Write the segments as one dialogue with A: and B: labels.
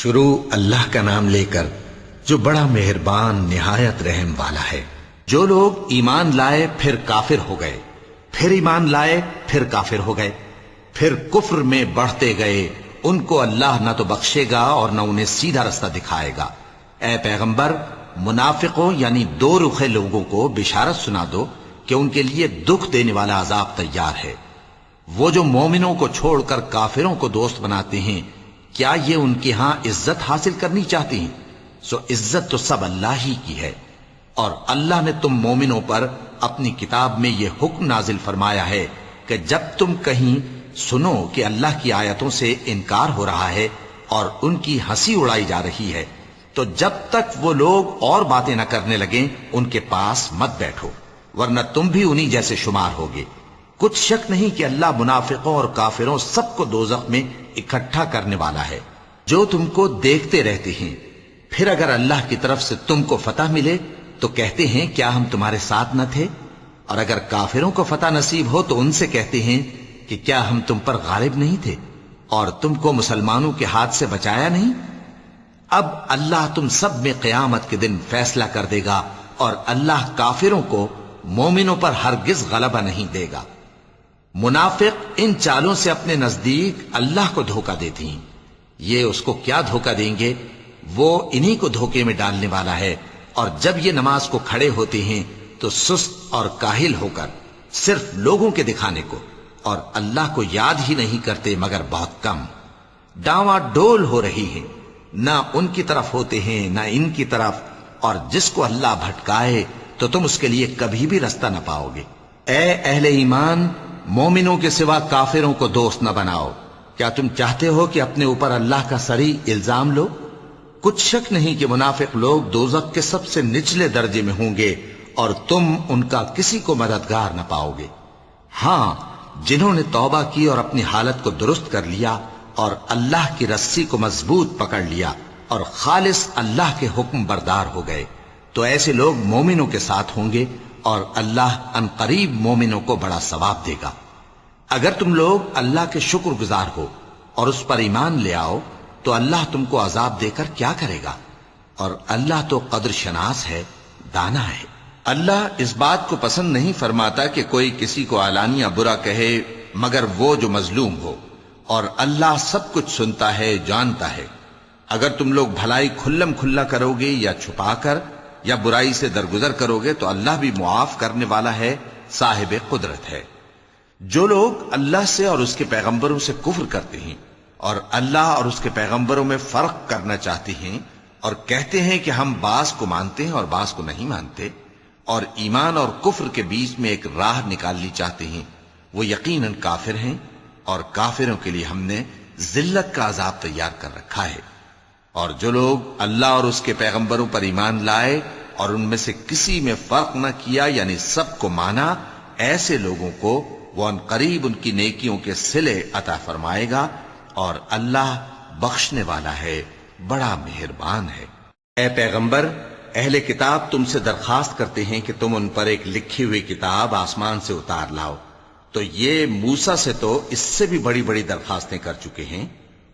A: شروع اللہ کا نام لے کر جو بڑا مہربان نہایت رحم والا ہے۔ جو لوگ ایمان لائے پھر کافر ہو گئے، پھر ایمان لائے پھر کافر ہو گئے، پھر کفر میں بڑھتے گئے، ان کو اللہ نہ تو بخشے گا اور نہ انہیں سیدھا رستہ دکھائے گا۔ اے پیغمبر، منافقوں یعنی دو رخے لوگوں کو بشارت سنا دو کہ ان کے لیے دکھ دینے والا عذاب تیار ہے۔ وہ جو مومنوں کو چھوڑ کر کافروں کو دوست بناتے ہیں، کیا یہ ان کے ہاں عزت حاصل کرنی چاہتے ہیں؟ سو عزت تو سب اللہ ہی کی ہے۔ اور اللہ نے تم مومنوں پر اپنی کتاب میں یہ حکم نازل فرمایا ہے کہ جب تم کہیں سنو کہ اللہ کی آیتوں سے انکار ہو رہا ہے اور ان کی ہنسی اڑائی جا رہی ہے، تو جب تک وہ لوگ اور باتیں نہ کرنے لگیں ان کے پاس مت بیٹھو، ورنہ تم بھی انہی جیسے شمار ہوگے۔ کچھ شک نہیں کہ اللہ منافقوں اور کافروں سب کو دوزخ میں اکٹھا کرنے والا ہے۔ جو تم کو دیکھتے رہتے ہیں، پھر اگر اللہ کی طرف سے تم کو فتح ملے تو کہتے ہیں کیا ہم تمہارے ساتھ نہ تھے؟ اور اگر کافروں کو فتح نصیب ہو تو ان سے کہتے ہیں کہ کیا ہم تم پر غالب نہیں تھے اور تم کو مسلمانوں کے ہاتھ سے بچایا نہیں؟ اب اللہ تم سب میں قیامت کے دن فیصلہ کر دے گا، اور اللہ کافروں کو مومنوں پر ہرگز غلبہ نہیں دے گا۔ منافق ان چالوں سے اپنے نزدیک اللہ کو دھوکہ دیتی ہیں۔ یہ اس کو کیا دھوکہ دیں گے؟ وہ انہی کو دھوکے میں ڈالنے والا ہے۔ اور جب یہ نماز کو کھڑے ہوتے ہیں تو سست اور کاہل ہو کر، صرف لوگوں کے دکھانے کو، اور اللہ کو یاد ہی نہیں کرتے مگر بہت کم۔ ڈاواں ڈول ہو رہی ہیں، نہ ان کی طرف ہوتے ہیں نہ ان کی طرف، اور جس کو اللہ بھٹکائے تو تم اس کے لیے کبھی بھی رستہ نہ پاؤ گے۔ اے اہل ایمان، مومنوں کے سوا کافروں کو دوست نہ بناؤ۔ کیا تم چاہتے ہو کہ اپنے اوپر اللہ کا صریح الزام لو؟ کچھ شک نہیں کہ منافق لوگ دوزخ کے سب سے نچلے درجے میں ہوں گے، اور تم ان کا کسی کو مددگار نہ پاؤ گے۔ ہاں، جنہوں نے توبہ کی اور اپنی حالت کو درست کر لیا اور اللہ کی رسی کو مضبوط پکڑ لیا اور خالص اللہ کے حکم بردار ہو گئے، تو ایسے لوگ مومنوں کے ساتھ ہوں گے، اور اللہ ان قریب مومنوں کو بڑا ثواب دے گا۔ اگر تم لوگ اللہ کے شکر گزار ہو اور اس پر ایمان لے آؤ تو اللہ تم کو عذاب دے کر کیا کرے گا؟ اور اللہ تو قدر شناس ہے، دانا ہے۔ اللہ اس بات کو پسند نہیں فرماتا کہ کوئی کسی کو علانیہ برا کہے مگر وہ جو مظلوم ہو، اور اللہ سب کچھ سنتا ہے، جانتا ہے۔ اگر تم لوگ بھلائی کھلم کھلا کرو گے یا چھپا کر یا برائی سے درگزر کرو گے تو اللہ بھی معاف کرنے والا ہے، صاحب قدرت ہے۔ جو لوگ اللہ سے اور اس کے پیغمبروں سے کفر کرتے ہیں اور اللہ اور اس کے پیغمبروں میں فرق کرنا چاہتے ہیں اور کہتے ہیں کہ ہم بعض کو مانتے ہیں اور بعض کو نہیں مانتے، اور ایمان اور کفر کے بیچ میں ایک راہ نکالنی چاہتے ہیں، وہ یقیناً کافر ہیں، اور کافروں کے لیے ہم نے ذلت کا عذاب تیار کر رکھا ہے۔ اور جو لوگ اللہ اور اس کے پیغمبروں پر ایمان لائے اور ان میں سے کسی میں فرق نہ کیا یعنی سب کو مانا، ایسے لوگوں کو وہ ان قریب ان کی نیکیوں کے صلے عطا فرمائے گا، اور اللہ بخشنے والا ہے، بڑا مہربان ہے۔ اے پیغمبر، اہل کتاب تم سے درخواست کرتے ہیں کہ تم ان پر ایک لکھی ہوئی کتاب آسمان سے اتار لاؤ، تو یہ موسیٰ سے تو اس سے بھی بڑی بڑی درخواستیں کر چکے ہیں۔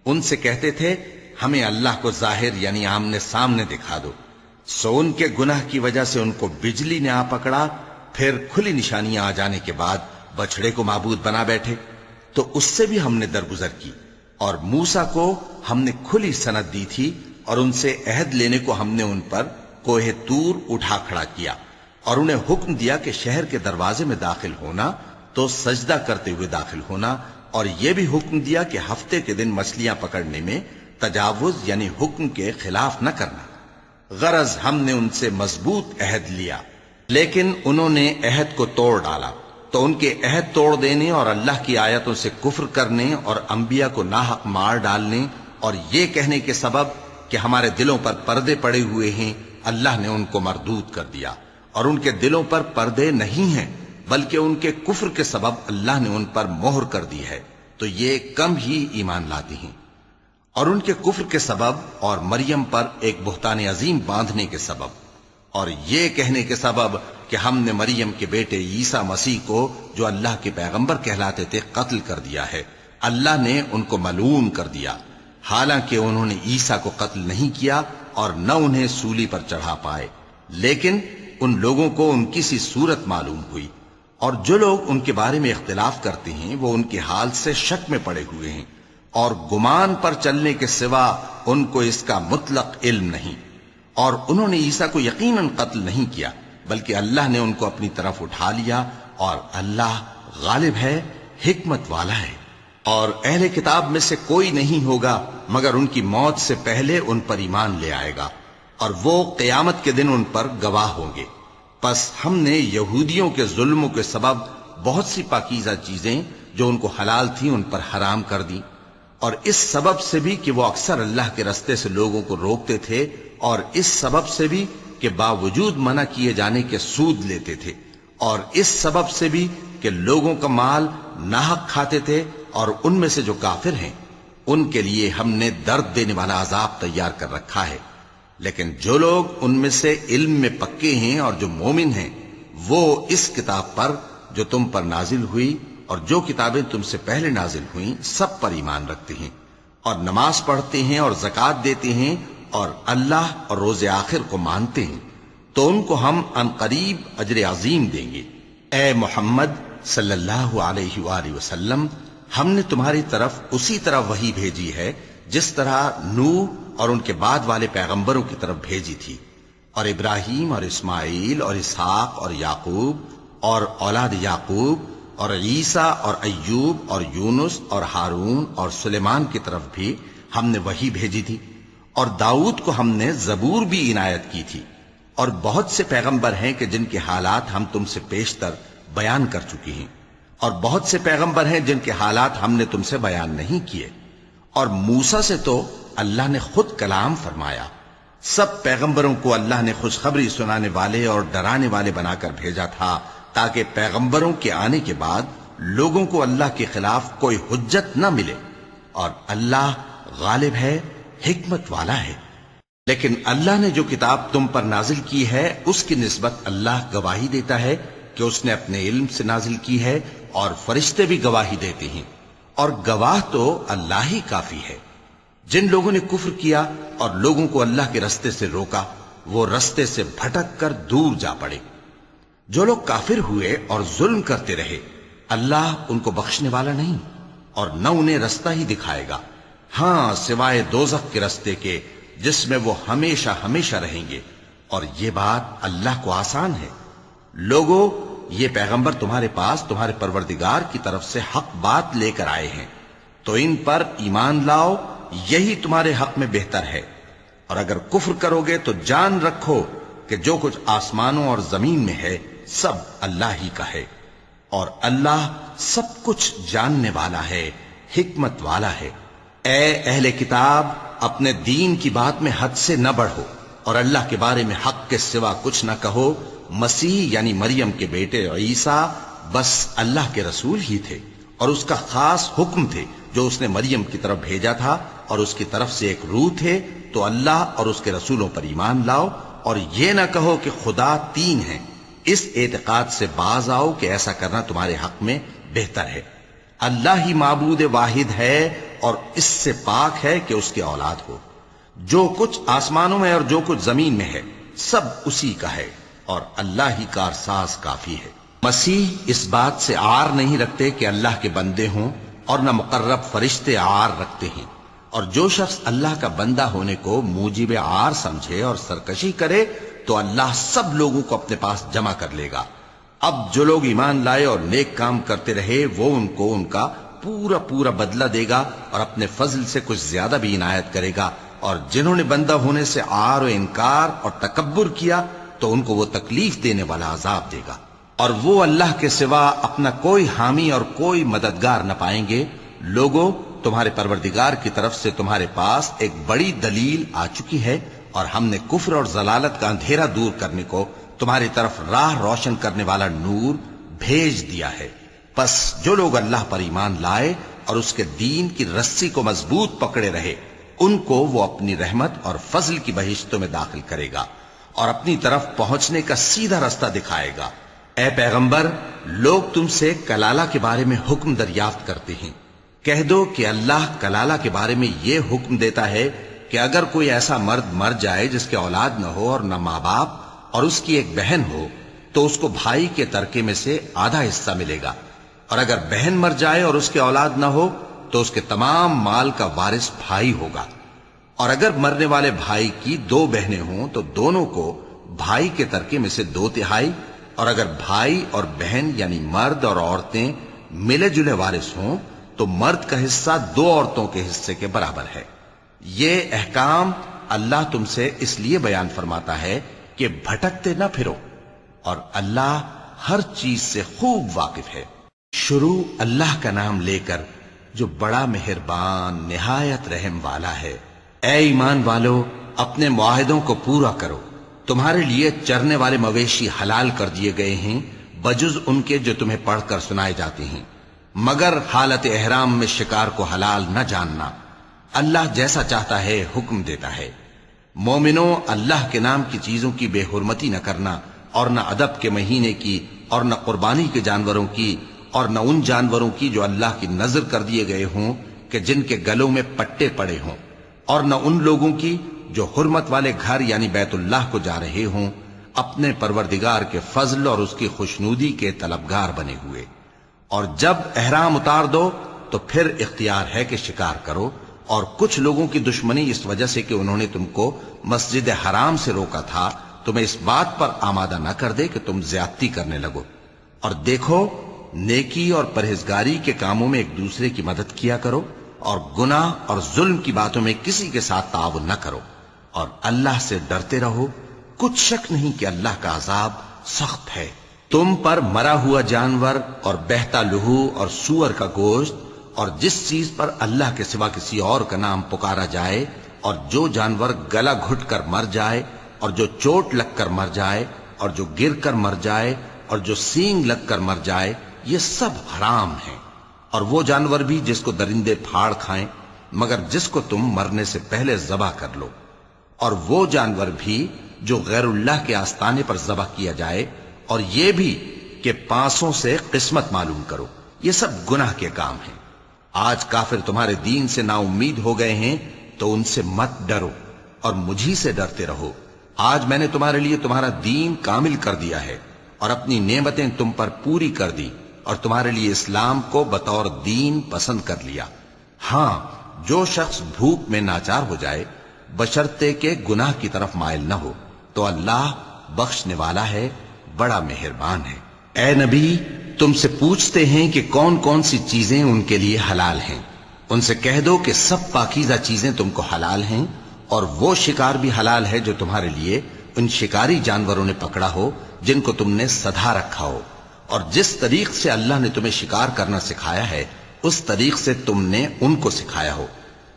A: ان سے کہتے تھے ہمیں اللہ کو ظاہر یعنی آمنے سامنے دکھا دو، سو ان کے گناہ کی وجہ سے ان کو بجلی نے آ پکڑا، پھر کھلی نشانیاں آ جانے کے بعد بچڑے کو معبود بنا بیٹھے، تو اس سے بھی ہم نے درگزر کی۔ اور موسیٰ کو ہم نے کھلی سند دی تھی، اور ان سے عہد لینے کو ہم نے ان پر کوہ طور اٹھا کھڑا کیا، اور انہیں حکم دیا کہ شہر کے دروازے میں داخل ہونا تو سجدہ کرتے ہوئے داخل ہونا، اور یہ بھی حکم دیا کہ ہفتے کے دن مچھلیاں پکڑنے میں تجاوز یعنی حکم کے خلاف نہ کرنا۔ غرض ہم نے ان سے مضبوط عہد لیا، لیکن انہوں نے عہد کو توڑ ڈالا، تو ان کے عہد توڑ دینے اور اللہ کی آیتوں سے کفر کرنے اور انبیاء کو ناحق مار ڈالنے اور یہ کہنے کے سبب کہ ہمارے دلوں پر پردے پڑے ہوئے ہیں، اللہ نے ان کو مردود کر دیا۔ اور ان کے دلوں پر پردے نہیں ہیں بلکہ ان کے کفر کے سبب اللہ نے ان پر مہر کر دی ہے، تو یہ کم ہی ایمان لاتے ہیں۔ اور ان کے کفر کے سبب اور مریم پر ایک بہتان عظیم باندھنے کے سبب اور یہ کہنے کے سبب کہ ہم نے مریم کے بیٹے عیسیٰ مسیح کو جو اللہ کے پیغمبر کہلاتے تھے قتل کر دیا ہے، اللہ نے ان کو ملعون کر دیا۔ حالانکہ انہوں نے عیسیٰ کو قتل نہیں کیا اور نہ انہیں سولی پر چڑھا پائے، لیکن ان لوگوں کو ان کی سی صورت معلوم ہوئی، اور جو لوگ ان کے بارے میں اختلاف کرتے ہیں وہ ان کے حال سے شک میں پڑے ہوئے ہیں، اور گمان پر چلنے کے سوا ان کو اس کا مطلق علم نہیں۔ اور انہوں نے عیسیٰ کو یقیناً قتل نہیں کیا، بلکہ اللہ نے ان کو اپنی طرف اٹھا لیا، اور اللہ غالب ہے، حکمت والا ہے۔ اور اہل کتاب میں سے کوئی نہیں ہوگا مگر ان کی موت سے پہلے ان پر ایمان لے آئے گا، اور وہ قیامت کے دن ان پر گواہ ہوں گے۔ پس ہم نے یہودیوں کے ظلموں کے سبب بہت سی پاکیزہ چیزیں جو ان کو حلال تھیں ان پر حرام کر دیں، اور اس سبب سے بھی کہ وہ اکثر اللہ کے رستے سے لوگوں کو روکتے تھے، اور اس سبب سے بھی کہ باوجود منع کیے جانے کے سود لیتے تھے، اور اس سبب سے بھی کہ لوگوں کا مال ناحق کھاتے تھے، اور ان میں سے جو کافر ہیں ان کے لیے ہم نے درد دینے والا عذاب تیار کر رکھا ہے۔ لیکن جو لوگ ان میں سے علم میں پکے ہیں اور جو مومن ہیں، وہ اس کتاب پر جو تم پر نازل ہوئی اور جو کتابیں تم سے پہلے نازل ہوئیں سب پر ایمان رکھتے ہیں، اور نماز پڑھتے ہیں اور زکوٰۃ دیتے ہیں، اور اللہ اور روز آخر کو مانتے ہیں، تو ان کو ہم عنقریب اجر عظیم دیں گے۔ اے محمد صلی اللہ علیہ وآلہ وسلم، ہم نے تمہاری طرف اسی طرح وحی بھیجی ہے جس طرح نوح اور ان کے بعد والے پیغمبروں کی طرف بھیجی تھی، اور ابراہیم اور اسماعیل اور اسحاق اور یعقوب اور اولاد یعقوب اور عیسیٰ اور ایوب اور یونس اور ہارون اور سلیمان کی طرف بھی ہم نے وحی بھیجی تھی، اور داؤد کو ہم نے زبور بھی عنایت کی تھی، اور بہت سے پیغمبر ہیں کہ جن کے حالات ہم تم سے پیشتر بیان کر چکی ہیں، اور بہت سے پیغمبر ہیں جن کے حالات ہم نے تم سے بیان نہیں کیے، اور موسیٰ سے تو اللہ نے خود کلام فرمایا۔ سب پیغمبروں کو اللہ نے خوشخبری سنانے والے اور ڈرانے والے بنا کر بھیجا تھا، تاکہ پیغمبروں کے آنے کے بعد لوگوں کو اللہ کے خلاف کوئی حجت نہ ملے، اور اللہ غالب ہے، حکمت والا ہے۔ لیکن اللہ نے جو کتاب تم پر نازل کی ہے اس کی نسبت اللہ گواہی دیتا ہے کہ اس نے اپنے علم سے نازل کی ہے، اور فرشتے بھی گواہی دیتے ہیں، اور گواہ تو اللہ ہی کافی ہے۔ جن لوگوں نے کفر کیا اور لوگوں کو اللہ کے رستے سے روکا، وہ رستے سے بھٹک کر دور جا پڑے۔ جو لوگ کافر ہوئے اور ظلم کرتے رہے، اللہ ان کو بخشنے والا نہیں، اور نہ انہیں رستہ ہی دکھائے گا، ہاں سوائے دوزخ کے رستے کے جس میں وہ ہمیشہ ہمیشہ رہیں گے، اور یہ بات اللہ کو آسان ہے۔ لوگو، یہ پیغمبر تمہارے پاس تمہارے پروردگار کی طرف سے حق بات لے کر آئے ہیں، تو ان پر ایمان لاؤ، یہی تمہارے حق میں بہتر ہے، اور اگر کفر کرو گے تو جان رکھو کہ جو کچھ آسمانوں اور زمین میں ہے سب اللہ ہی کا ہے، اور اللہ سب کچھ جاننے والا ہے، حکمت والا ہے۔ اے اہل کتاب، اپنے دین کی بات میں حد سے نہ بڑھو، اور اللہ کے بارے میں حق کے سوا کچھ نہ کہو۔ مسیح یعنی مریم کے بیٹے عیسیٰ بس اللہ کے رسول ہی تھے، اور اس کا خاص حکم تھے جو اس نے مریم کی طرف بھیجا تھا، اور اس کی طرف سے ایک روح تھے، تو اللہ اور اس کے رسولوں پر ایمان لاؤ، اور یہ نہ کہو کہ خدا تین ہیں۔ اس اعتقاد سے باز آؤ کہ ایسا کرنا تمہارے حق میں بہتر ہے۔ اللہ ہی معبود واحد ہے، اور اس سے پاک ہے کہ اس کی اولاد ہو۔ جو کچھ آسمانوں میں اور جو کچھ زمین میں ہے سب اسی کا ہے، اور اللہ ہی کارساز کافی ہے۔ مسیح اس بات سے عار نہیں رکھتے کہ اللہ کے بندے ہوں، اور نہ مقرب فرشتے عار رکھتے ہیں، اور جو شخص اللہ کا بندہ ہونے کو موجب عار سمجھے اور سرکشی کرے تو اللہ سب لوگوں کو اپنے پاس جمع کر لے گا۔ اب جو لوگ ایمان لائے اور نیک کام کرتے رہے وہ ان کو ان کا پورا پورا بدلہ دے گا، اور اپنے فضل سے کچھ زیادہ بھی عنایت کرے گا، اور جنہوں نے بندہ ہونے سے عار و انکار اور تکبر کیا تو ان کو وہ تکلیف دینے والا عذاب دے گا، اور وہ اللہ کے سوا اپنا کوئی حامی اور کوئی مددگار نہ پائیں گے۔ لوگوں، تمہارے پروردگار کی طرف سے تمہارے پاس ایک بڑی دلیل آ چکی ہے، اور ہم نے کفر اور ضلالت کا اندھیرا دور کرنے کو تمہاری طرف راہ روشن کرنے والا نور بھیج دیا ہے۔ پس جو لوگ اللہ پر ایمان لائے اور اس کے دین کی رسی کو مضبوط پکڑے رہے، ان کو وہ اپنی رحمت اور فضل کی بہشتوں میں داخل کرے گا، اور اپنی طرف پہنچنے کا سیدھا راستہ دکھائے گا۔ اے پیغمبر، لوگ تم سے کلالہ کے بارے میں حکم دریافت کرتے ہیں، کہہ دو کہ اللہ کلالہ کے بارے میں یہ حکم دیتا ہے کہ اگر کوئی ایسا مرد مر جائے جس کے اولاد نہ ہو اور نہ ماں باپ اور اس کی ایک بہن ہو تو اس کو بھائی کے ترکے میں سے آدھا حصہ ملے گا، اور اگر بہن مر جائے اور اس کے اولاد نہ ہو تو اس کے تمام مال کا وارث بھائی ہوگا، اور اگر مرنے والے بھائی کی 2 بہنیں ہوں تو دونوں کو بھائی کے ترکے میں سے 2/3، اور اگر بھائی اور بہن یعنی مرد اور عورتیں ملے جلے وارث ہوں تو مرد کا حصہ 2 عورتوں کے حصے کے برابر ہے۔ یہ احکام اللہ تم سے اس لیے بیان فرماتا ہے کہ بھٹکتے نہ پھرو، اور اللہ ہر چیز سے خوب واقف ہے۔ شروع اللہ کا نام لے کر جو بڑا مہربان نہایت رحم والا ہے۔ اے ایمان والو، اپنے معاہدوں کو پورا کرو۔ تمہارے لیے چرنے والے مویشی حلال کر دیے گئے ہیں بجز ان کے جو تمہیں پڑھ کر سنائے جاتے ہیں، مگر حالت احرام میں شکار کو حلال نہ جاننا۔ اللہ جیسا چاہتا ہے حکم دیتا ہے۔ مومنوں، اللہ کے نام کی چیزوں کی بے حرمتی نہ کرنا، اور نہ ادب کے مہینے کی، اور نہ قربانی کے جانوروں کی، اور نہ ان جانوروں کی جو اللہ کی نذر کر دیے گئے ہوں کہ جن کے گلوں میں پٹے پڑے ہوں، اور نہ ان لوگوں کی جو حرمت والے گھر یعنی بیت اللہ کو جا رہے ہوں اپنے پروردگار کے فضل اور اس کی خوشنودی کے طلبگار بنے ہوئے۔ اور جب احرام اتار دو تو پھر اختیار ہے کہ شکار کرو، اور کچھ لوگوں کی دشمنی اس وجہ سے کہ انہوں نے تم کو مسجد حرام سے روکا تھا تمہیں اس بات پر آمادہ نہ کر دے کہ تم زیادتی کرنے لگو۔ اور دیکھو، نیکی اور پرہیزگاری کے کاموں میں ایک دوسرے کی مدد کیا کرو، اور گناہ اور ظلم کی باتوں میں کسی کے ساتھ تعاون نہ کرو، اور اللہ سے ڈرتے رہو۔ کچھ شک نہیں کہ اللہ کا عذاب سخت ہے۔ تم پر مرا ہوا جانور اور بہتا لہو اور سور کا گوشت اور جس چیز پر اللہ کے سوا کسی اور کا نام پکارا جائے، اور جو جانور گلا گھٹ کر مر جائے، اور جو چوٹ لگ کر مر جائے، اور جو گر کر مر جائے، اور جو سینگ لگ کر مر جائے، یہ سب حرام ہیں۔ اور وہ جانور بھی جس کو درندے پھاڑ کھائیں، مگر جس کو تم مرنے سے پہلے ذبح کر لو، اور وہ جانور بھی جو غیر اللہ کے آستانے پر ذبح کیا جائے، اور یہ بھی کہ پانسوں سے قسمت معلوم کرو۔ یہ سب گناہ کے کام ہیں۔ آج کافر تمہارے دین سے نا امید ہو گئے ہیں تو ان سے مت ڈرو اور مجھی سے ڈرتے رہو۔ آج میں نے تمہارے لیے تمہارا دین کامل کر دیا ہے اور اپنی نعمتیں تم پر پوری کر دی، اور تمہارے لیے اسلام کو بطور دین پسند کر لیا۔ ہاں، جو شخص بھوک میں ناچار ہو جائے بشرطے کہ گناہ کی طرف مائل نہ ہو تو اللہ بخشنے والا ہے، بڑا مہربان ہے۔ اے نبی، تم سے پوچھتے ہیں کہ کون کون سی چیزیں ان کے لیے حلال ہیں۔ ان سے کہہ دو کہ سب پاکیزہ چیزیں تم کو حلال ہیں، اور وہ شکار بھی حلال ہے جو تمہارے لیے ان شکاری جانوروں نے پکڑا ہو جن کو تم نے سدھا رکھا ہو، اور جس طریق سے اللہ نے تمہیں شکار کرنا سکھایا ہے اس طریق سے تم نے ان کو سکھایا ہو۔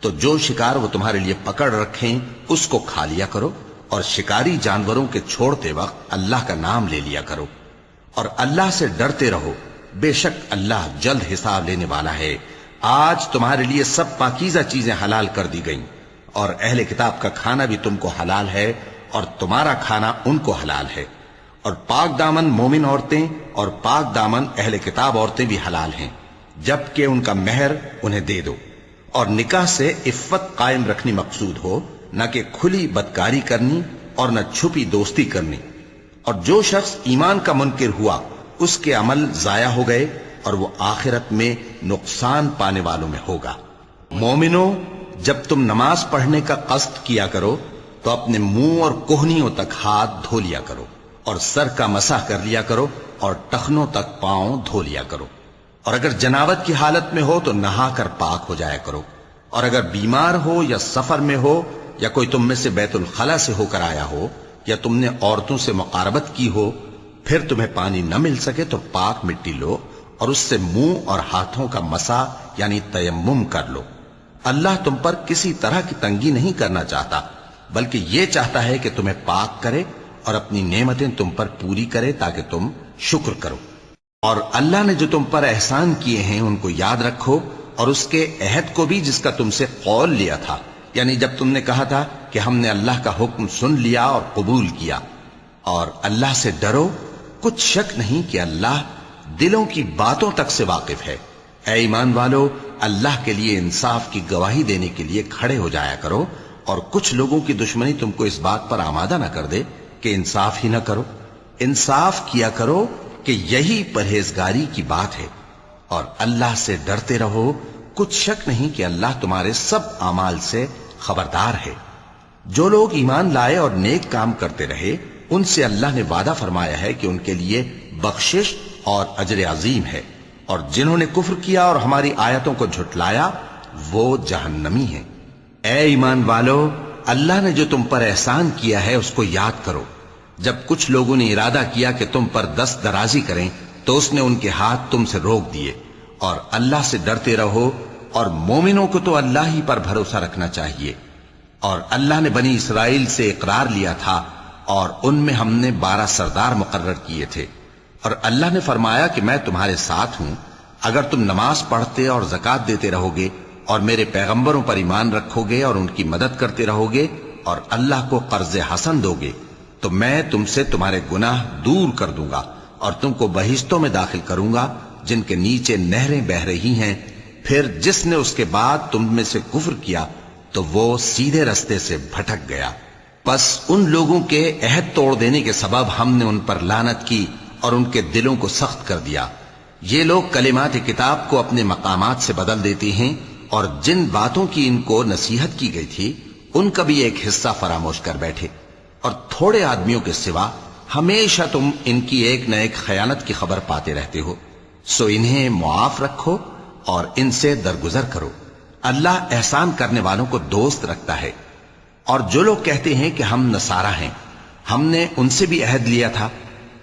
A: تو جو شکار وہ تمہارے لیے پکڑ رکھیں اس کو کھا لیا کرو، اور شکاری جانوروں کے چھوڑتے وقت اللہ کا نام لے لیا کرو، اور اللہ سے ڈرتے رہو، بے شک اللہ جلد حساب لینے والا ہے۔ آج تمہارے لیے سب پاکیزہ چیزیں حلال کر دی گئیں، اور اہل کتاب کا کھانا بھی تم کو حلال ہے، اور تمہارا کھانا ان کو حلال ہے، اور پاک دامن مومن عورتیں اور پاک دامن اہل کتاب عورتیں بھی حلال ہیں، جبکہ ان کا مہر انہیں دے دو، اور نکاح سے عفت قائم رکھنی مقصود ہو، نہ کہ کھلی بدکاری کرنی اور نہ چھپی دوستی کرنی۔ اور جو شخص ایمان کا منکر ہوا اس کے عمل ضائع ہو گئے، اور وہ آخرت میں نقصان پانے والوں میں ہوگا۔ مومنوں، جب تم نماز پڑھنے کا قصد کیا کرو تو اپنے منہ اور کوہنیوں تک ہاتھ دھو لیا کرو، اور سر کا مسح کر لیا کرو، اور ٹخنوں تک پاؤں دھو لیا کرو، اور اگر جنابت کی حالت میں ہو تو نہا کر پاک ہو جایا کرو، اور اگر بیمار ہو یا سفر میں ہو یا کوئی تم میں سے بیت الخلا سے ہو کر آیا ہو یا تم نے عورتوں سے مقاربت کی ہو، پھر تمہیں پانی نہ مل سکے تو پاک مٹی لو اور اس سے منہ اور ہاتھوں کا مسح یعنی تیمم کر لو۔ اللہ تم پر کسی طرح کی تنگی نہیں کرنا چاہتا، بلکہ یہ چاہتا ہے کہ تمہیں پاک کرے اور اپنی نعمتیں تم پر پوری کرے تاکہ تم شکر کرو۔ اور اللہ نے جو تم پر احسان کیے ہیں ان کو یاد رکھو، اور اس کے عہد کو بھی جس کا تم سے قول لیا تھا، یعنی جب تم نے کہا تھا کہ ہم نے اللہ کا حکم سن لیا اور قبول کیا۔ اور اللہ سے ڈرو، کچھ شک نہیں کہ اللہ دلوں کی باتوں تک سے واقف ہے۔ اے ایمان والو، اللہ کے لیے انصاف کی گواہی دینے کے لیے کھڑے ہو جایا کرو، اور کچھ لوگوں کی دشمنی تم کو اس بات پر آمادہ نہ کر دے کہ انصاف ہی نہ کرو۔ انصاف کیا کرو کہ یہی پرہیزگاری کی بات ہے، اور اللہ سے ڈرتے رہو، کچھ شک نہیں کہ اللہ تمہارے سب اعمال سے خبردار ہے۔ جو لوگ ایمان لائے اور نیک کام کرتے رہے، ان سے اللہ نے وعدہ فرمایا ہے کہ ان کے لیے بخشش اور اجر عظیم ہے، اور جنہوں نے کفر کیا اور ہماری آیتوں کو جھٹلایا وہ جہنمی ہیں۔ اے ایمان والو، اللہ نے جو تم پر احسان کیا ہے اس کو یاد کرو۔ جب کچھ لوگوں نے ارادہ کیا کہ تم پر دست درازی کریں تو اس نے ان کے ہاتھ تم سے روک دیے، اور اللہ سے ڈرتے رہو، اور مومنوں کو تو اللہ ہی پر بھروسہ رکھنا چاہیے۔ اور اللہ نے بنی اسرائیل سے اقرار لیا تھا، اور ان میں ہم نے 12 سردار مقرر کیے تھے، اور اللہ نے فرمایا کہ میں تمہارے ساتھ ہوں، اگر تم نماز پڑھتے اور زکوٰۃ دیتے رہو گے اور میرے پیغمبروں پر ایمان رکھو گے اور ان کی مدد کرتے رہو گے اور اللہ کو قرض حسن دو گے، تو میں تم سے تمہارے گناہ دور کر دوں گا اور تم کو بہشتوں میں داخل کروں گا جن کے نیچے نہریں بہہ رہی ہیں۔ پھر جس نے اس کے بعد تم میں سے کفر کیا تو وہ سیدھے رستے سے بھٹک گیا۔ پس ان لوگوں کے عہد توڑ دینے کے سبب ہم نے ان پر لعنت کی اور ان کے دلوں کو سخت کر دیا۔ یہ لوگ کلمات کتاب کو اپنے مقامات سے بدل دیتے ہیں، اور جن باتوں کی ان کو نصیحت کی گئی تھی ان کا بھی ایک حصہ فراموش کر بیٹھے، اور تھوڑے آدمیوں کے سوا ہمیشہ تم ان کی ایک نہ ایک خیانت کی خبر پاتے رہتے ہو۔ سو انہیں معاف رکھو اور ان سے درگزر کرو، اللہ احسان کرنے والوں کو دوست رکھتا ہے۔ اور جو لوگ کہتے ہیں کہ ہم نصارہ ہیں، ہم نے ان سے بھی عہد لیا تھا،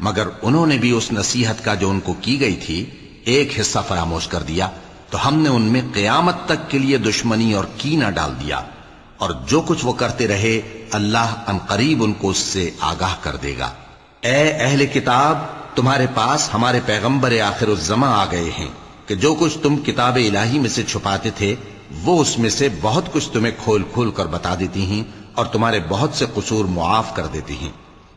A: مگر انہوں نے بھی اس نصیحت کا جو ان کو کی گئی تھی ایک حصہ فراموش کر دیا، تو ہم نے ان میں قیامت تک کے لیے دشمنی اور کینہ ڈال دیا، اور جو کچھ وہ کرتے رہے اللہ عنقریب ان کو اس سے آگاہ کر دے گا۔ اے اہل کتاب، تمہارے پاس ہمارے پیغمبر آخر الزماں آ گئے ہیں کہ جو کچھ تم کتاب الہی میں سے چھپاتے تھے وہ اس میں سے بہت کچھ تمہیں کھول کھول کر بتا دیتی ہیں، اور تمہارے بہت سے قصور معاف کر دیتی ہیں۔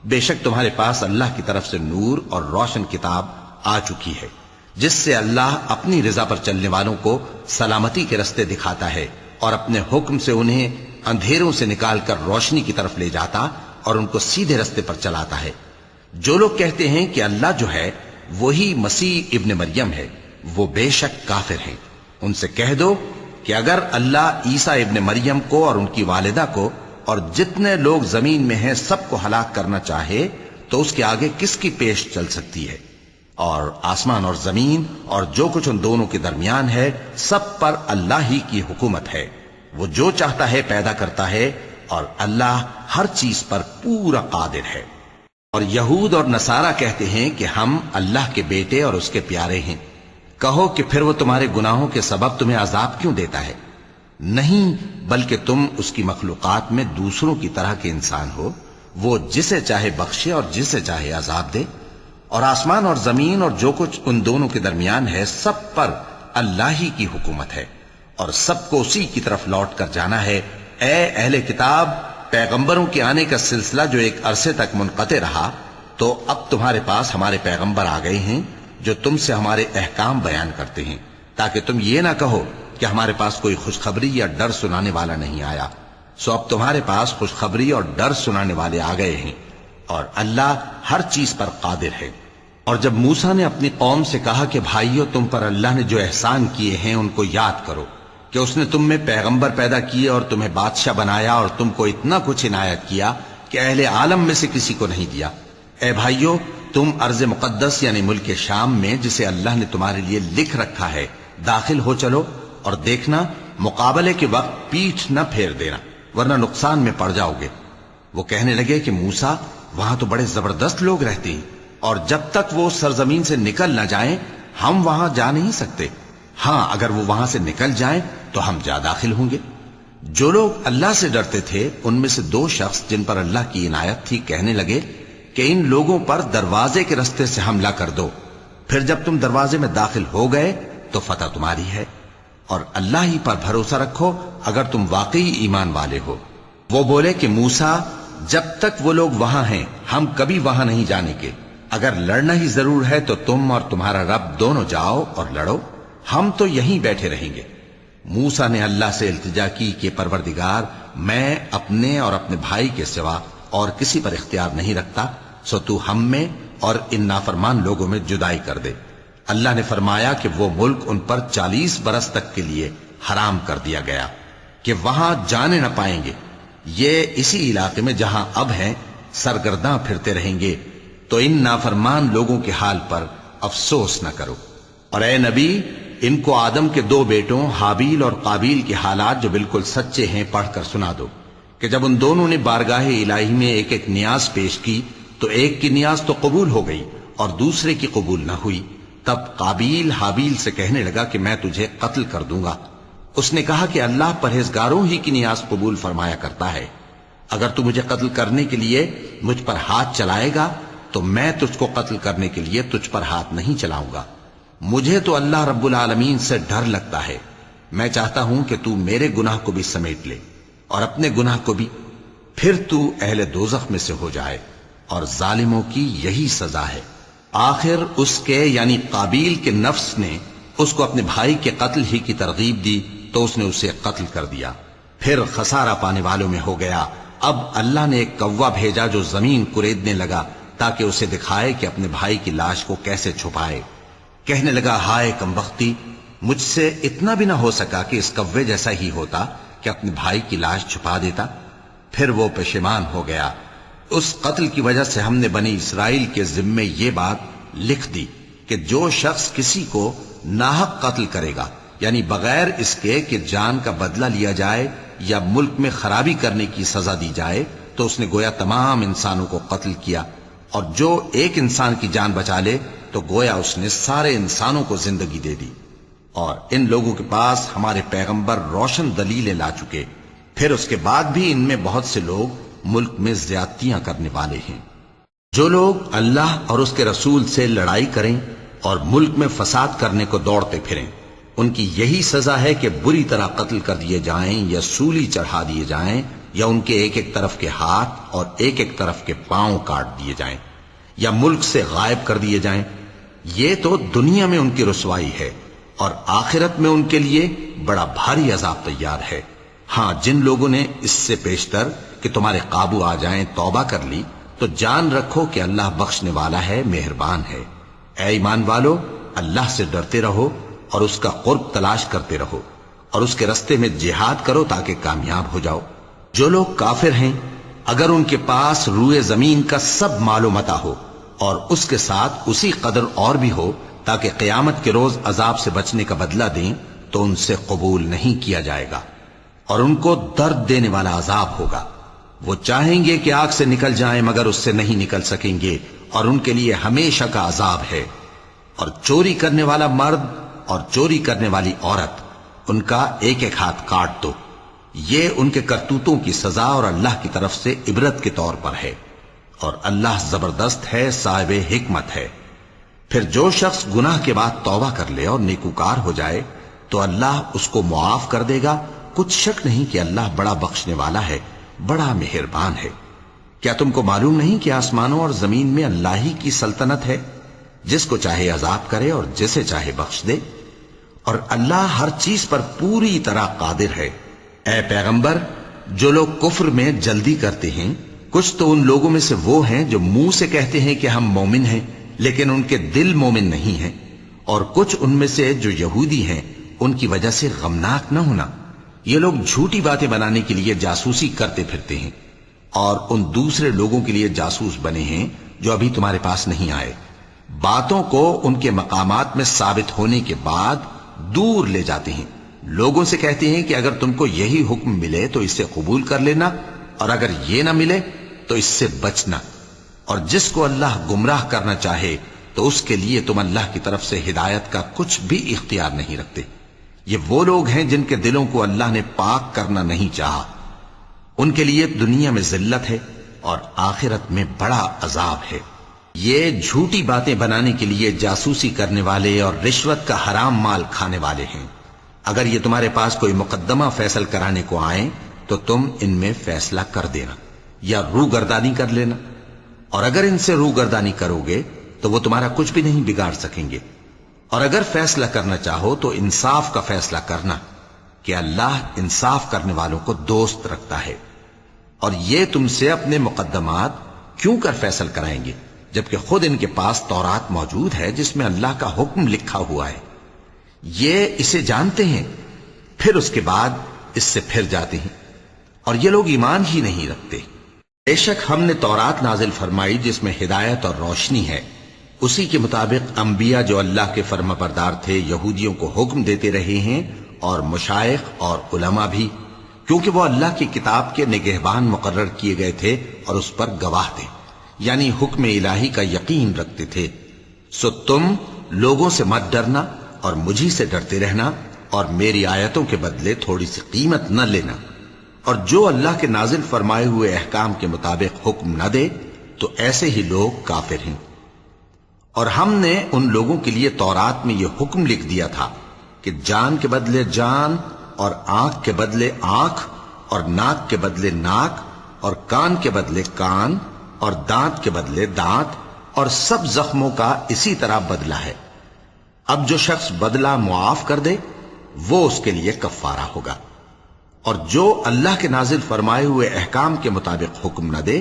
A: بے شک تمہارے پاس اللہ کی طرف سے نور اور روشن کتاب آ چکی ہے، جس سے اللہ اپنی رضا پر چلنے والوں کو سلامتی کے رستے دکھاتا ہے، اور اپنے حکم سے انہیں اندھیروں سے نکال کر روشنی کی طرف لے جاتا اور ان کو سیدھے رستے پر چلاتا ہے۔ جو لوگ کہتے ہیں کہ اللہ جو ہے وہی مسیح ابن مریم ہے، وہ بے شک کافر ہیں۔ ان سے کہہ دو کہ اگر اللہ عیسیٰ ابن مریم کو اور ان کی والدہ کو اور جتنے لوگ زمین میں ہیں سب کو ہلاک کرنا چاہے تو اس کے آگے کس کی پیش چل سکتی ہے؟ اور آسمان اور زمین اور جو کچھ ان دونوں کے درمیان ہے سب پر اللہ ہی کی حکومت ہے۔ وہ جو چاہتا ہے پیدا کرتا ہے، اور اللہ ہر چیز پر پورا قادر ہے۔ اور یہود اور نصارہ کہتے ہیں کہ ہم اللہ کے بیٹے اور اس کے پیارے ہیں۔ کہو کہ پھر وہ تمہارے گناہوں کے سبب تمہیں عذاب کیوں دیتا ہے؟ نہیں، بلکہ تم اس کی مخلوقات میں دوسروں کی طرح کے انسان ہو، وہ جسے چاہے بخشے اور جسے چاہے عذاب دے۔ اور آسمان اور زمین اور جو کچھ ان دونوں کے درمیان ہے سب پر اللہ ہی کی حکومت ہے، اور سب کو اسی کی طرف لوٹ کر جانا ہے۔ اے اہل کتاب، پیغمبروں کے آنے کا سلسلہ جو ایک عرصے تک منقطع رہا، تو اب تمہارے پاس ہمارے پیغمبر آ گئے ہیں جو تم سے ہمارے احکام بیان کرتے ہیں، تاکہ تم یہ نہ کہو کہ ہمارے پاس کوئی خوشخبری یا ڈر سنانے والا نہیں آیا۔ سو اب تمہارے پاس خوشخبری اور ڈر سنانے والے آ گئے ہیں، اور اللہ ہر چیز پر قادر ہے۔ اور جب موسیٰ نے اپنی قوم سے کہا کہ بھائیو، تم پر اللہ نے جو احسان کیے ہیں ان کو یاد کرو، کہ اس نے تم میں پیغمبر پیدا کیے اور تمہیں بادشاہ بنایا اور تم کو اتنا کچھ عنایت کیا کہ اہل عالم میں سے کسی کو نہیں دیا۔ اے بھائیو، تم ارض مقدس یعنی ملک شام میں جسے اللہ نے تمہارے لیے لکھ رکھا ہے داخل ہو چلو، اور دیکھنا مقابلے کے وقت پیٹھ نہ پھیر دینا، ورنہ نقصان میں پڑ جاؤ گے۔ وہ کہنے لگے کہ موسیٰ، وہاں تو بڑے زبردست لوگ رہتے ہیں، اور جب تک وہ سرزمین سے نکل نہ جائیں ہم وہاں جا نہیں سکتے۔ ہاں، اگر وہ وہاں سے نکل جائیں تو ہم جا داخل ہوں گے۔ جو لوگ اللہ سے ڈرتے تھے ان میں سے 2 شخص جن پر اللہ کی عنایت تھی کہنے لگے کہ ان لوگوں پر دروازے کے رستے سے حملہ کر دو، پھر جب تم دروازے میں داخل ہو گئے تو فتح تمہاری ہے، اور اللہ ہی پر بھروسہ رکھو اگر تم واقعی ایمان والے ہو۔ وہ بولے کہ موسیٰ، جب تک وہ لوگ وہاں ہیں ہم کبھی وہاں نہیں جانے کے، اگر لڑنا ہی ضرور ہے تو تم اور تمہارا رب دونوں جاؤ اور لڑو۔ ہم تو یہیں بیٹھے رہیں گے۔ موسیٰ نے اللہ سے التجا کی کہ پروردگار، میں اپنے اور اپنے بھائی کے سوا اور کسی پر اختیار نہیں رکھتا، سو تو ہم میں اور ان نافرمان لوگوں میں جدائی کر دے۔ اللہ نے فرمایا کہ وہ ملک ان پر 40 برس تک کے لیے حرام کر دیا گیا کہ وہاں جانے نہ پائیں گے۔ یہ اسی علاقے میں جہاں اب ہیں سرگرداں پھرتے رہیں گے، تو ان نافرمان لوگوں کے حال پر افسوس نہ کرو۔ اور اے نبی، ان کو آدم کے 2 بیٹوں حابیل اور قابیل کے حالات جو بالکل سچے ہیں پڑھ کر سنا دو کہ جب ان دونوں نے بارگاہ الہی میں ایک ایک نیاز پیش کی تو ایک کی نیاز تو قبول ہو گئی اور دوسرے کی قبول نہ ہوئی۔ تب قابیل حابیل سے کہنے لگا کہ میں تجھے قتل کر دوں گا۔ اس نے کہا کہ اللہ پرہیزگاروں ہی کی نیاز قبول فرمایا کرتا ہے، اگر تو مجھے قتل کرنے کے لیے مجھ پر ہاتھ چلائے گا تو میں تجھ کو قتل کرنے کے لیے تجھ پر ہاتھ نہیں چلاؤں گا۔ مجھے تو اللہ رب العالمین سے ڈر لگتا ہے، میں چاہتا ہوں کہ تو میرے گناہ کو بھی سمیٹ لے اور اپنے گناہ کو بھی، پھر تو اہل دوزخ میں سے ہو جائے، اور ظالموں کی یہی سزا ہے۔ آخر اس کے یعنی قابیل کے نفس نے اس کو اپنے بھائی کے قتل ہی کی ترغیب دی تو اس نے اسے قتل کر دیا، پھر خسارہ پانے والوں میں ہو گیا۔ اب اللہ نے ایک کوا بھیجا جو زمین کریدنے لگا تاکہ اسے دکھائے کہ اپنے بھائی کی لاش کو کیسے چھپائے۔ کہنے لگا، ہائے کمبختی، مجھ سے اتنا بھی نہ ہو سکا کہ اس کوے جیسا ہی ہوتا کہ اپنے بھائی کی لاش چھپا دیتا۔ پھر وہ پشیمان ہو گیا۔ اس قتل کی وجہ سے ہم نے بنی اسرائیل کے ذمے یہ بات لکھ دی کہ جو شخص کسی کو ناحق قتل کرے گا، یعنی بغیر اس کے کہ جان کا بدلہ لیا جائے یا ملک میں خرابی کرنے کی سزا دی جائے، تو اس نے گویا تمام انسانوں کو قتل کیا، اور جو ایک انسان کی جان بچا لے تو گویا اس نے سارے انسانوں کو زندگی دے دی۔ اور ان لوگوں کے پاس ہمارے پیغمبر روشن دلیلیں لا چکے، پھر اس کے بعد بھی ان میں بہت سے لوگ ملک میں زیادتیاں کرنے والے ہیں۔ جو لوگ اللہ اور اس کے رسول سے لڑائی کریں اور ملک میں فساد کرنے کو دوڑتے پھریں، ان کی یہی سزا ہے کہ بری طرح قتل کر دیے جائیں یا سولی چڑھا دیے جائیں، یا ان کے ایک ایک طرف کے ہاتھ اور ایک ایک طرف کے پاؤں کاٹ دیے جائیں، یا ملک سے غائب کر دیے جائیں۔ یہ تو دنیا میں ان کی رسوائی ہے، اور آخرت میں ان کے لیے بڑا بھاری عذاب تیار ہے۔ ہاں، جن لوگوں نے اس سے پیشتر کہ تمہارے قابو آ جائیں توبہ کر لی تو جان رکھو کہ اللہ بخشنے والا ہے، مہربان ہے۔ اے ایمان والو، اللہ سے ڈرتے رہو اور اس کا قرب تلاش کرتے رہو، اور اس کے رستے میں جہاد کرو تاکہ کامیاب ہو جاؤ۔ جو لوگ کافر ہیں، اگر ان کے پاس روئے زمین کا سب مال و متاع ہو اور اس کے ساتھ اسی قدر اور بھی ہو تاکہ قیامت کے روز عذاب سے بچنے کا بدلہ دیں، تو ان سے قبول نہیں کیا جائے گا، اور ان کو درد دینے والا عذاب ہوگا۔ وہ چاہیں گے کہ آگ سے نکل جائیں مگر اس سے نہیں نکل سکیں گے، اور ان کے لیے ہمیشہ کا عذاب ہے۔ اور چوری کرنے والا مرد اور چوری کرنے والی عورت، ان کا ایک ایک ہاتھ کاٹ دو، یہ ان کے کرتوتوں کی سزا اور اللہ کی طرف سے عبرت کے طور پر ہے، اور اللہ زبردست ہے، صاحب حکمت ہے۔ پھر جو شخص گناہ کے بعد توبہ کر لے اور نیکوکار ہو جائے تو اللہ اس کو معاف کر دے گا، کچھ شک نہیں کہ اللہ بڑا بخشنے والا ہے، بڑا مہربان ہے۔ کیا تم کو معلوم نہیں کہ آسمانوں اور زمین میں اللہ ہی کی سلطنت ہے، جس کو چاہے عذاب کرے اور جسے چاہے بخش دے، اور اللہ ہر چیز پر پوری طرح قادر ہے۔ اے پیغمبر، جو لوگ کفر میں جلدی کرتے ہیں، کچھ تو ان لوگوں میں سے وہ ہیں جو منہ سے کہتے ہیں کہ ہم مومن ہیں لیکن ان کے دل مومن نہیں ہیں، اور کچھ ان میں سے جو یہودی ہیں، ان کی وجہ سے غمناک نہ ہونا۔ یہ لوگ جھوٹی باتیں بنانے کے لیے جاسوسی کرتے پھرتے ہیں، اور ان دوسرے لوگوں کے لیے جاسوس بنے ہیں جو ابھی تمہارے پاس نہیں آئے، باتوں کو ان کے مقامات میں ثابت ہونے کے بعد دور لے جاتے ہیں۔ لوگوں سے کہتے ہیں کہ اگر تم کو یہی حکم ملے تو اسے قبول کر لینا، اور اگر یہ نہ ملے تو اس سے بچنا، اور جس کو اللہ گمراہ کرنا چاہے تو اس کے لیے تم اللہ کی طرف سے ہدایت کا کچھ بھی اختیار نہیں رکھتے۔ یہ وہ لوگ ہیں جن کے دلوں کو اللہ نے پاک کرنا نہیں چاہا، ان کے لیے دنیا میں ذلت ہے اور آخرت میں بڑا عذاب ہے۔ یہ جھوٹی باتیں بنانے کے لیے جاسوسی کرنے والے اور رشوت کا حرام مال کھانے والے ہیں۔ اگر یہ تمہارے پاس کوئی مقدمہ فیصل کرانے کو آئیں تو تم ان میں فیصلہ کر دینا یا روگردانی کر لینا، اور اگر ان سے روگردانی کرو گے تو وہ تمہارا کچھ بھی نہیں بگاڑ سکیں گے، اور اگر فیصلہ کرنا چاہو تو انصاف کا فیصلہ کرنا کہ اللہ انصاف کرنے والوں کو دوست رکھتا ہے۔ اور یہ تم سے اپنے مقدمات کیوں کر فیصل کرائیں گے جبکہ خود ان کے پاس تورات موجود ہے جس میں اللہ کا حکم لکھا ہوا ہے۔ یہ اسے جانتے ہیں، پھر اس کے بعد اس سے پھر جاتے ہیں، اور یہ لوگ ایمان ہی نہیں رکھتے۔ بے شک ہم نے تورات نازل فرمائی جس میں ہدایت اور روشنی ہے، اسی کے مطابق انبیاء جو اللہ کے فرما بردار تھے یہودیوں کو حکم دیتے رہے ہیں، اور مشائخ اور علماء بھی، کیونکہ وہ اللہ کی کتاب کے نگہبان مقرر کیے گئے تھے اور اس پر گواہ تھے، یعنی حکم الہی کا یقین رکھتے تھے۔ سو تم لوگوں سے مت ڈرنا اور مجھی سے ڈرتے رہنا، اور میری آیتوں کے بدلے تھوڑی سی قیمت نہ لینا، اور جو اللہ کے نازل فرمائے ہوئے احکام کے مطابق حکم نہ دے تو ایسے ہی لوگ کافر ہیں۔ اور ہم نے ان لوگوں کے لیے تورات میں یہ حکم لکھ دیا تھا کہ جان کے بدلے جان، اور آنکھ کے بدلے آنکھ، اور ناک کے بدلے ناک، اور کان کے بدلے کان، اور دانت کے بدلے دانت، اور سب زخموں کا اسی طرح بدلہ ہے۔ اب جو شخص بدلہ معاف کر دے وہ اس کے لیے کفارہ ہوگا، اور جو اللہ کے نازل فرمائے ہوئے احکام کے مطابق حکم نہ دے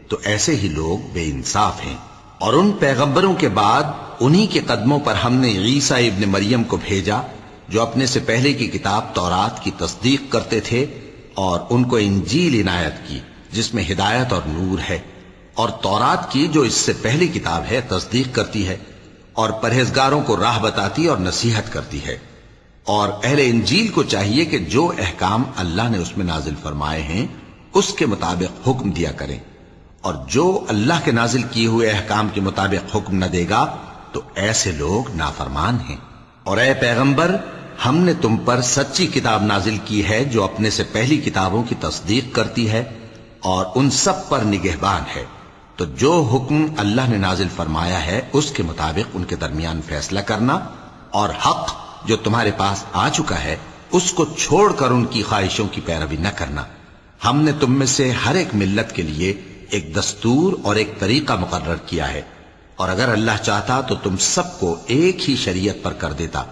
A: تو ایسے ہی لوگ بے انصاف ہیں۔ اور ان پیغمبروں کے بعد انہی کے قدموں پر ہم نے عیسیٰ ابن مریم کو بھیجا جو اپنے سے پہلے کی کتاب تورات کی تصدیق کرتے تھے، اور ان کو انجیل عنایت کی جس میں ہدایت اور نور ہے، اور تورات کی جو اس سے پہلی کتاب ہے تصدیق کرتی ہے، اور پرہیزگاروں کو راہ بتاتی اور نصیحت کرتی ہے۔ اور اہل انجیل کو چاہیے کہ جو احکام اللہ نے اس میں نازل فرمائے ہیں اس کے مطابق حکم دیا کریں، اور جو اللہ کے نازل کیے ہوئے احکام کے مطابق حکم نہ دے گا تو ایسے لوگ نافرمان ہیں۔ اور اے پیغمبر، ہم نے تم پر سچی کتاب نازل کی ہے جو اپنے سے پہلی کتابوں کی تصدیق کرتی ہے اور ان سب پر نگہبان ہے، تو جو حکم اللہ نے نازل فرمایا ہے اس کے مطابق ان کے درمیان فیصلہ کرنا، اور حق جو تمہارے پاس آ چکا ہے اس کو چھوڑ کر ان کی خواہشوں کی پیروی نہ کرنا۔ ہم نے تم میں سے ہر ایک ملت کے لیے ایک دستور اور ایک طریقہ مقرر کیا ہے، اور اگر اللہ چاہتا تو تم سب کو ایک ہی شریعت پر کر دیتا،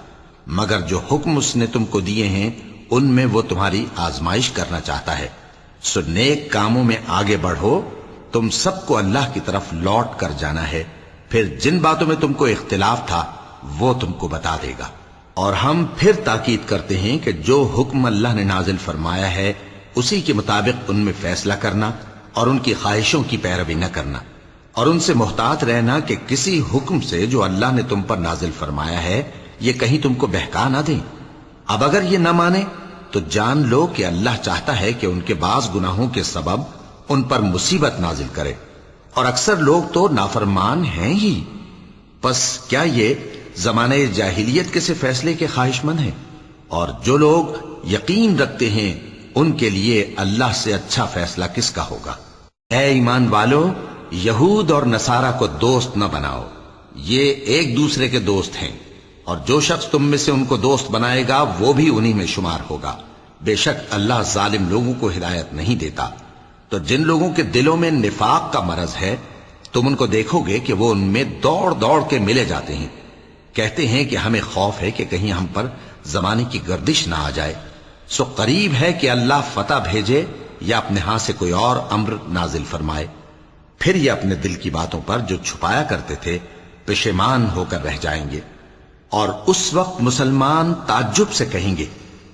A: مگر جو حکم اس نے تم کو دیے ہیں ان میں وہ تمہاری آزمائش کرنا چاہتا ہے۔ سو نیک کاموں میں آگے بڑھو، تم سب کو اللہ کی طرف لوٹ کر جانا ہے، پھر جن باتوں میں تم کو اختلاف تھا وہ تم کو بتا دے گا۔ اور ہم پھر تاکید کرتے ہیں کہ جو حکم اللہ نے نازل فرمایا ہے اسی کے مطابق ان میں فیصلہ کرنا اور ان کی خواہشوں کی پیروی نہ کرنا، اور ان سے محتاط رہنا کہ کسی حکم سے جو اللہ نے تم پر نازل فرمایا ہے یہ کہیں تم کو بہکا نہ دیں۔ اب اگر یہ نہ مانے تو جان لو کہ اللہ چاہتا ہے کہ ان کے بعض گناہوں کے سبب ان پر مصیبت نازل کرے، اور اکثر لوگ تو نافرمان ہیں ہی۔ پس کیا یہ زمانہ جاہلیت کے سے فیصلے کے خواہش مند ہیں؟ اور جو لوگ یقین رکھتے ہیں ان کے لیے اللہ سے اچھا فیصلہ کس کا ہوگا؟ اے ایمان والو، یہود اور نصارہ کو دوست نہ بناؤ، یہ ایک دوسرے کے دوست ہیں، اور جو شخص تم میں سے ان کو دوست بنائے گا وہ بھی انہی میں شمار ہوگا۔ بے شک اللہ ظالم لوگوں کو ہدایت نہیں دیتا۔ تو جن لوگوں کے دلوں میں نفاق کا مرض ہے تم ان کو دیکھو گے کہ وہ ان میں دوڑ دوڑ کے ملے جاتے ہیں، کہتے ہیں کہ ہمیں خوف ہے کہ کہیں ہم پر زمانے کی گردش نہ آ جائے۔ سو قریب ہے کہ اللہ فتح بھیجے یا اپنے ہاں سے کوئی اور امر نازل فرمائے، پھر یہ اپنے دل کی باتوں پر جو چھپایا کرتے تھے پشیمان ہو کر رہ جائیں گے۔ اور اس وقت مسلمان تعجب سے کہیں گے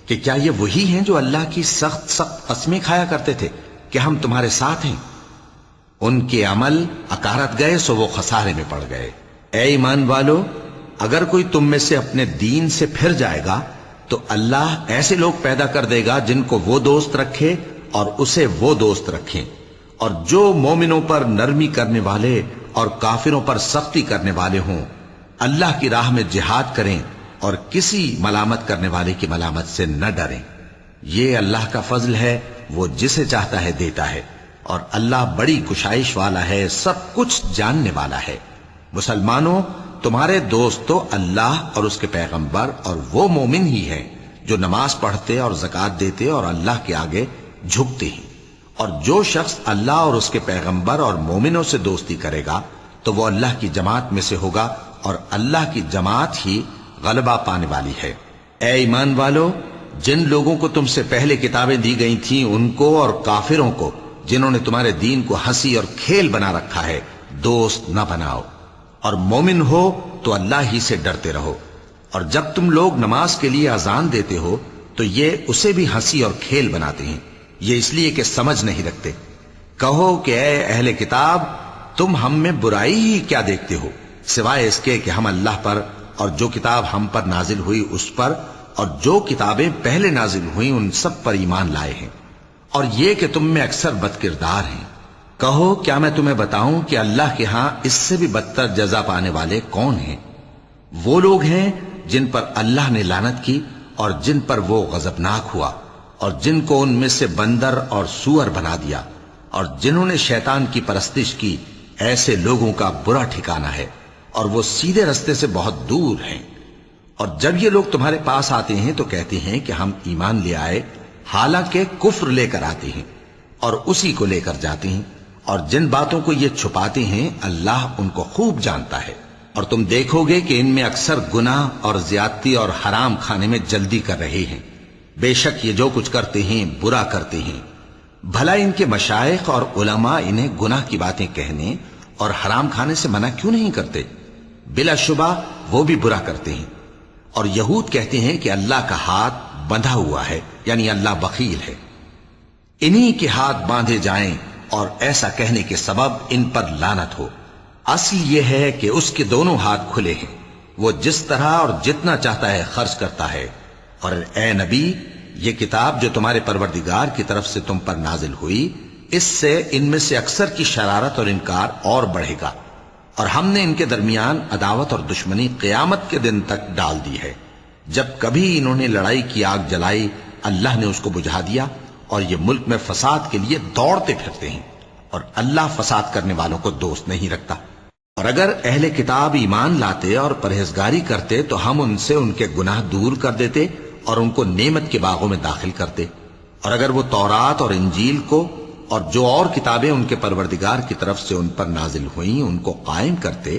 A: کہ کیا یہ وہی ہیں جو اللہ کی سخت سخت قسمیں کھایا کرتے تھے کہ ہم تمہارے ساتھ ہیں؟ ان کے عمل اکارت گئے سو وہ خسارے میں پڑ گئے۔ اے ایمان والو، اگر کوئی تم میں سے اپنے دین سے پھر جائے گا تو اللہ ایسے لوگ پیدا کر دے گا جن کو وہ دوست رکھے اور اسے وہ دوست رکھیں، اور جو مومنوں پر نرمی کرنے والے اور کافروں پر سختی کرنے والے ہوں، اللہ کی راہ میں جہاد کریں اور کسی ملامت کرنے والے کی ملامت سے نہ ڈریں۔ یہ اللہ کا فضل ہے، وہ جسے چاہتا ہے دیتا ہے، اور اللہ بڑی کشائش والا ہے، سب کچھ جاننے والا ہے۔ مسلمانوں، تمہارے دوست تو اللہ اور اس کے پیغمبر اور وہ مومن ہی ہیں جو نماز پڑھتے اور زکوٰۃ دیتے اور اللہ کے آگے جھکتے ہیں۔ اور جو شخص اللہ اور اس کے پیغمبر اور مومنوں سے دوستی کرے گا تو وہ اللہ کی جماعت میں سے ہوگا، اور اللہ کی جماعت ہی غلبہ پانے والی ہے۔ اے ایمان والو، جن لوگوں کو تم سے پہلے کتابیں دی گئی تھیں ان کو اور کافروں کو جنہوں نے تمہارے دین کو ہنسی اور کھیل بنا رکھا ہے دوست نہ بناؤ، اور مومن ہو تو اللہ ہی سے ڈرتے رہو۔ اور جب تم لوگ نماز کے لیے اذان دیتے ہو تو یہ اسے بھی ہنسی اور کھیل بناتے ہیں، یہ اس لیے کہ سمجھ نہیں رکھتے۔ کہو کہ اے اہل کتاب، تم ہم میں برائی ہی کیا دیکھتے ہو، سوائے اس کے کہ ہم اللہ پر اور جو کتاب ہم پر نازل ہوئی اس پر اور جو کتابیں پہلے نازل ہوئیں ان سب پر ایمان لائے ہیں، اور یہ کہ تم میں اکثر بد کردار ہیں۔ کہو کیا میں تمہیں بتاؤں کہ اللہ کے ہاں اس سے بھی بدتر جزا پانے والے کون ہیں؟ وہ لوگ ہیں جن پر اللہ نے لعنت کی اور جن پر وہ غضبناک ہوا، اور جن کو ان میں سے بندر اور سور بنا دیا، اور جنہوں نے شیطان کی پرستش کی، ایسے لوگوں کا برا ٹھکانہ ہے اور وہ سیدھے رستے سے بہت دور ہیں۔ اور جب یہ لوگ تمہارے پاس آتے ہیں تو کہتے ہیں کہ ہم ایمان لے آئے، حالانکہ کفر لے کر آتے ہیں اور اسی کو لے کر جاتے ہیں، اور جن باتوں کو یہ چھپاتے ہیں اللہ ان کو خوب جانتا ہے۔ اور تم دیکھو گے کہ ان میں اکثر گناہ اور زیادتی اور حرام کھانے میں جلدی کر رہے ہیں، بے شک یہ جو کچھ کرتے ہیں برا کرتے ہیں۔ بھلا ان کے مشائخ اور علماء انہیں گناہ کی باتیں کہنے اور حرام کھانے سے منع کیوں نہیں کرتے؟ بلا شبہ وہ بھی برا کرتے ہیں۔ اور یہود کہتے ہیں کہ اللہ کا ہاتھ بندھا ہوا ہے، یعنی اللہ بخیل ہے، انہی کے ہاتھ باندھے جائیں، اور ایسا کہنے کے سبب ان پر لعنت ہو۔ اصل یہ ہے کہ اس کے دونوں ہاتھ کھلے ہیں، وہ جس طرح اور جتنا چاہتا ہے خرچ کرتا ہے۔ اور اے نبی، یہ کتاب جو تمہارے پروردگار کی طرف سے تم پر نازل ہوئی، اس سے ان میں سے اکثر کی شرارت اور انکار اور بڑھے گا، اور ہم نے ان کے درمیان عداوت اور دشمنی قیامت کے دن تک ڈال دی ہے۔ جب کبھی انہوں نے لڑائی کی آگ جلائی، اللہ نے اس کو بجھا دیا، اور یہ ملک میں فساد کے لیے دوڑتے پھرتے ہیں، اور اللہ فساد کرنے والوں کو دوست نہیں رکھتا۔ اور اگر اہل کتاب ایمان لاتے اور پرہیزگاری کرتے تو ہم ان سے ان کے گناہ دور کر دیتے اور ان کو نعمت کے باغوں میں داخل کرتے۔ اور اگر وہ تورات اور انجیل کو اور جو اور کتابیں ان کے پروردگار کی طرف سے ان پر نازل ہوئیں ان کو قائم کرتے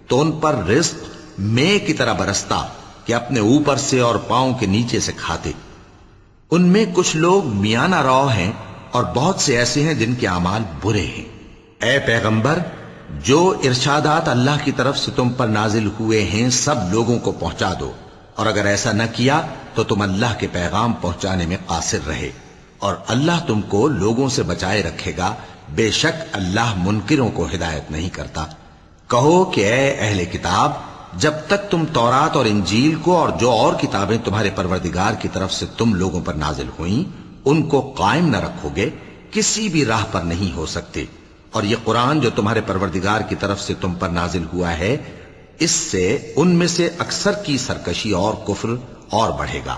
A: تو ان پر رزق مے کی طرح برستا کہ اپنے اوپر سے اور پاؤں کے نیچے سے کھاتے۔ ان میں کچھ لوگ میانہ رو ہیں اور بہت سے ایسے ہیں جن کے اعمال برے ہیں۔ اے پیغمبر، جو ارشادات اللہ کی طرف سے تم پر نازل ہوئے ہیں سب لوگوں کو پہنچا دو، اور اگر ایسا نہ کیا تو تم اللہ کے پیغام پہنچانے میں قاصر رہے، اور اللہ تم کو لوگوں سے بچائے رکھے گا، بے شک اللہ منکروں کو ہدایت نہیں کرتا۔ کہو کہ اے اہل کتاب، جب تک تم تورات اور انجیل کو اور جو اور کتابیں تمہارے پروردگار کی طرف سے تم لوگوں پر نازل ہوئیں ان کو قائم نہ رکھو گے، کسی بھی راہ پر نہیں ہو سکتے۔ اور یہ قرآن جو تمہارے پروردگار کی طرف سے تم پر نازل ہوا ہے، اس سے ان میں سے اکثر کی سرکشی اور کفر اور بڑھے گا،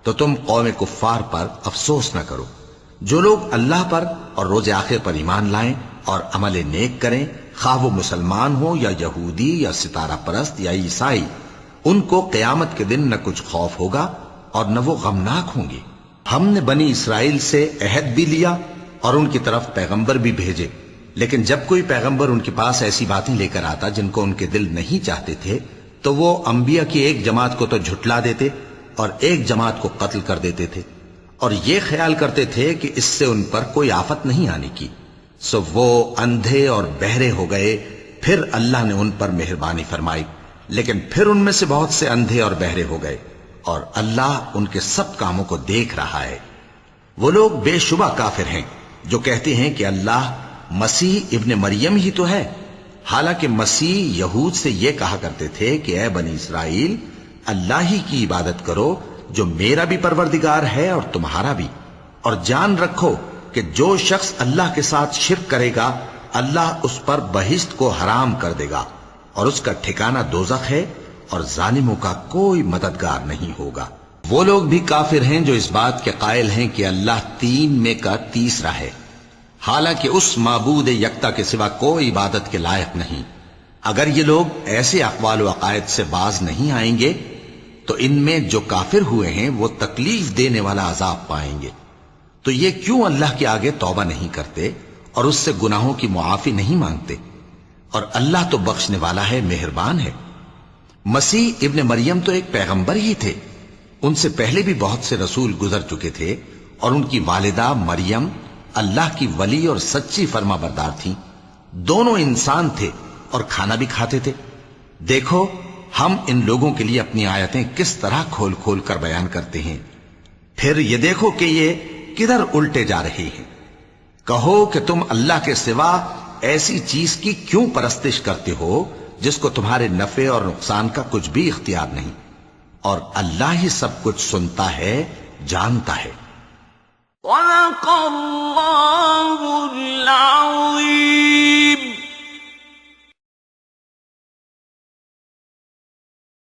A: تو تم قوم کفار پر افسوس نہ کرو۔ جو لوگ اللہ پر اور روز آخر پر ایمان لائیں اور عمل نیک کریں، خواہ وہ مسلمان ہو یا یہودی یا ستارہ پرست یا عیسائی، ان کو قیامت کے دن نہ کچھ خوف ہوگا اور نہ وہ غمناک ہوں گے۔ ہم نے بنی اسرائیل سے عہد بھی لیا اور ان کی طرف پیغمبر بھی بھیجے، لیکن جب کوئی پیغمبر ان کے پاس ایسی باتیں لے کر آتا جن کو ان کے دل نہیں چاہتے تھے تو وہ انبیاء کی ایک جماعت کو تو جھٹلا دیتے اور ایک جماعت کو قتل کر دیتے تھے، اور یہ خیال کرتے تھے کہ اس سے ان پر کوئی آفت نہیں آنے کی، سو وہ اندھے اور بہرے ہو گئے۔ پھر اللہ نے ان پر مہربانی فرمائی، لیکن پھر ان میں سے بہت سے اندھے اور بہرے ہو گئے، اور اللہ ان کے سب کاموں کو دیکھ رہا ہے۔ وہ لوگ بے شبہ کافر ہیں جو کہتے ہیں کہ اللہ مسیح ابن مریم ہی تو ہے، حالانکہ مسیح یہود سے یہ کہا کرتے تھے کہ اے بنی اسرائیل، اللہ ہی کی عبادت کرو جو میرا بھی پروردگار ہے اور تمہارا بھی، اور جان رکھو کہ جو شخص اللہ کے ساتھ شرک کرے گا اللہ اس پر بہشت کو حرام کر دے گا، اور اس کا ٹھکانہ دوزخ ہے، اور ظالموں کا کوئی مددگار نہیں ہوگا۔ وہ لوگ بھی کافر ہیں جو اس بات کے قائل ہیں کہ اللہ تین میں کا تیسرا ہے، حالانکہ اس معبود یکتا کے سوا کوئی عبادت کے لائق نہیں۔ اگر یہ لوگ ایسے اقوال و عقائد سے باز نہیں آئیں گے تو ان میں جو کافر ہوئے ہیں وہ تکلیف دینے والا عذاب پائیں گے۔ تو یہ کیوں اللہ کے آگے توبہ نہیں کرتے اور اس سے گناہوں کی معافی نہیں مانگتے؟ اور اللہ تو بخشنے والا ہے، مہربان ہے۔ مسیح ابن مریم تو ایک پیغمبر ہی تھے، ان سے پہلے بھی بہت سے رسول گزر چکے تھے، اور ان کی والدہ مریم اللہ کی ولی اور سچی فرما بردار تھیں۔ دونوں انسان تھے اور کھانا بھی کھاتے تھے۔ دیکھو ہم ان لوگوں کے لیے اپنی آیتیں کس طرح کھول کھول کر بیان کرتے ہیں، پھر یہ دیکھو کہ یہ کدھر الٹے جا رہے ہیں۔ کہو کہ تم اللہ کے سوا ایسی چیز کی کیوں پرستش کرتے ہو جس کو تمہارے نفع اور نقصان کا کچھ بھی اختیار نہیں، اور اللہ ہی سب کچھ سنتا ہے، جانتا ہے۔
B: صدق اللہ